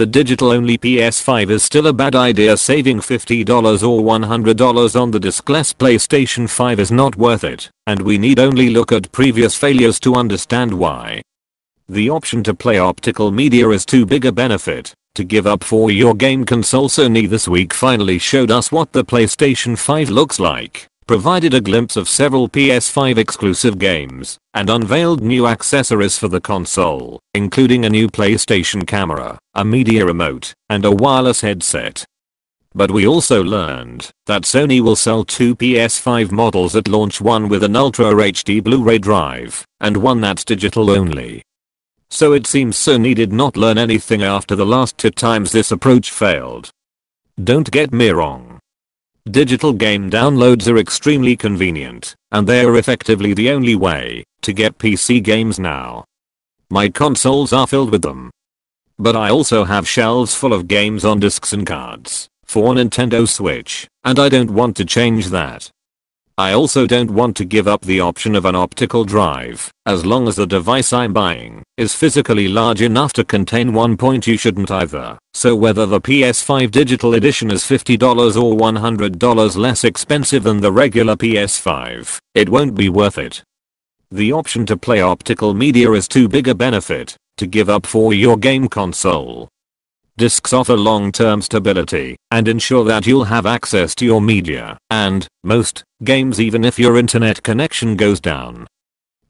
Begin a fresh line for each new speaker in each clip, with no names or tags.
the digital-only PS5 is still a bad idea. Saving $50 or $100 on the diskless PlayStation 5 is not worth it, and we need only look at previous failures to understand why. The option to play optical media is too big a benefit to give up for your game console. Sony this week finally showed us what the PlayStation 5 looks like, provided a glimpse of several PS5 exclusive games, and unveiled new accessories for the console, including a new PlayStation camera, a media remote, and a wireless headset. But we also learned that Sony will sell two PS5 models at launch, one with an Ultra HD Blu-ray drive, and one that's digital only. So it seems Sony did not learn anything after the last two times this approach failed. Don't get me wrong. Digital game downloads are extremely convenient, and they are effectively the only way to get PC games now. My consoles are filled with them. But I also have shelves full of games on discs and cards for Nintendo Switch, and I don't want to change that. I also don't want to give up the option of an optical drive, as long as the device I'm buying is physically large enough to contain one. You shouldn't either. So whether the PS5 digital edition is $50 or $100 less expensive than the regular PS5, it won't be worth it. The option to play optical media is too big a benefit to give up for your game console. Discs offer long-term stability and ensure that you'll have access to your media and most games even if your internet connection goes down.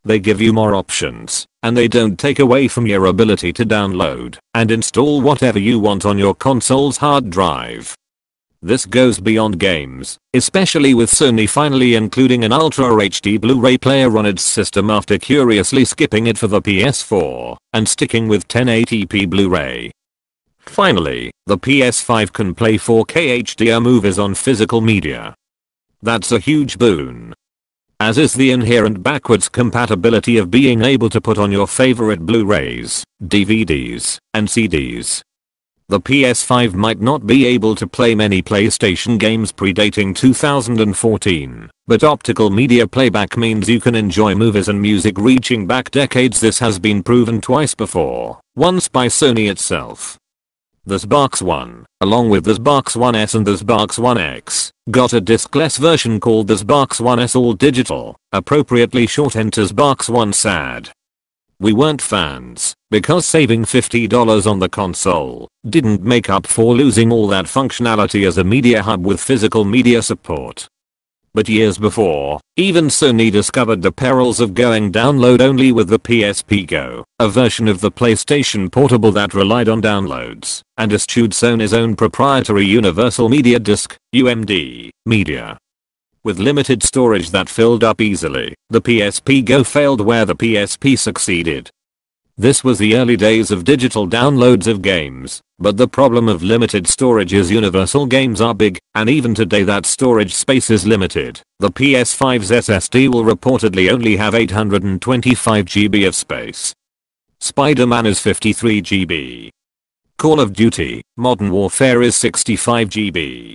They give you more options, and they don't take away from your ability to download and install whatever you want on your console's hard drive. This goes beyond games, especially with Sony finally including an Ultra HD Blu-ray player on its system after curiously skipping it for the PS4 and sticking with 1080p Blu-ray. Finally, the PS5 can play 4K HDR movies on physical media. That's a huge boon. As is the inherent backwards compatibility of being able to put on your favorite Blu-rays, DVDs, and CDs. The PS5 might not be able to play many PlayStation games predating 2014, but optical media playback means you can enjoy movies and music reaching back decades. This has been proven twice before, once by Sony itself. The Xbox One, along with the Xbox One S and the Xbox One X, got a diskless version called the Xbox One S All Digital, appropriately shortened to Xbox One SAD. We weren't fans, because saving $50 on the console didn't make up for losing all that functionality as a media hub with physical media support. But years before, even Sony discovered the perils of going download only with the PSP Go, a version of the PlayStation Portable that relied on downloads, and eschewed Sony's own proprietary Universal Media Disc, UMD, media. With limited storage that filled up easily, the PSP Go failed where the PSP succeeded. This was the early days of digital downloads of games, but the problem of limited storage is universal games are big, and even today that storage space is limited. The PS5's SSD will reportedly only have 825 GB of space. Spider-Man is 53 GB. Call of Duty: Modern Warfare is 65 GB.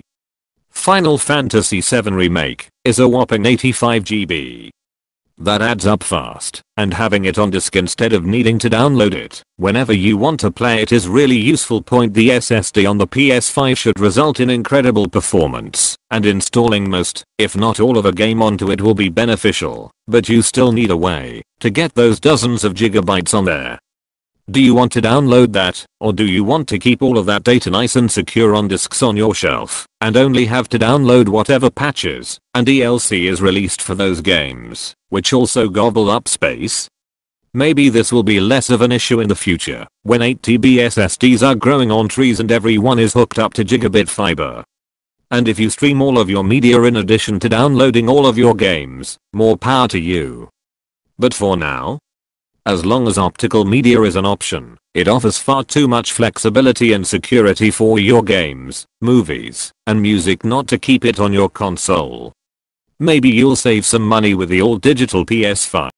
Final Fantasy VII Remake is a whopping 85 GB. That adds up fast, and having it on disk instead of needing to download it whenever you want to play it is really useful. The SSD on the PS5 should result in incredible performance, and installing most, if not all of a game onto it will be beneficial, but you still need a way to get those dozens of gigabytes on there. Do you want to download that, or do you want to keep all of that data nice and secure on disks on your shelf, and only have to download whatever patches and DLC is released for those games, which also gobble up space? Maybe this will be less of an issue in the future, when 8TB SSDs are growing on trees and everyone is hooked up to gigabit fiber. And if you stream all of your media in addition to downloading all of your games, more power to you. But for now, as long as optical media is an option, it offers far too much flexibility and security for your games, movies, and music not to keep it on your console. Maybe you'll save some money with the all-digital PS5.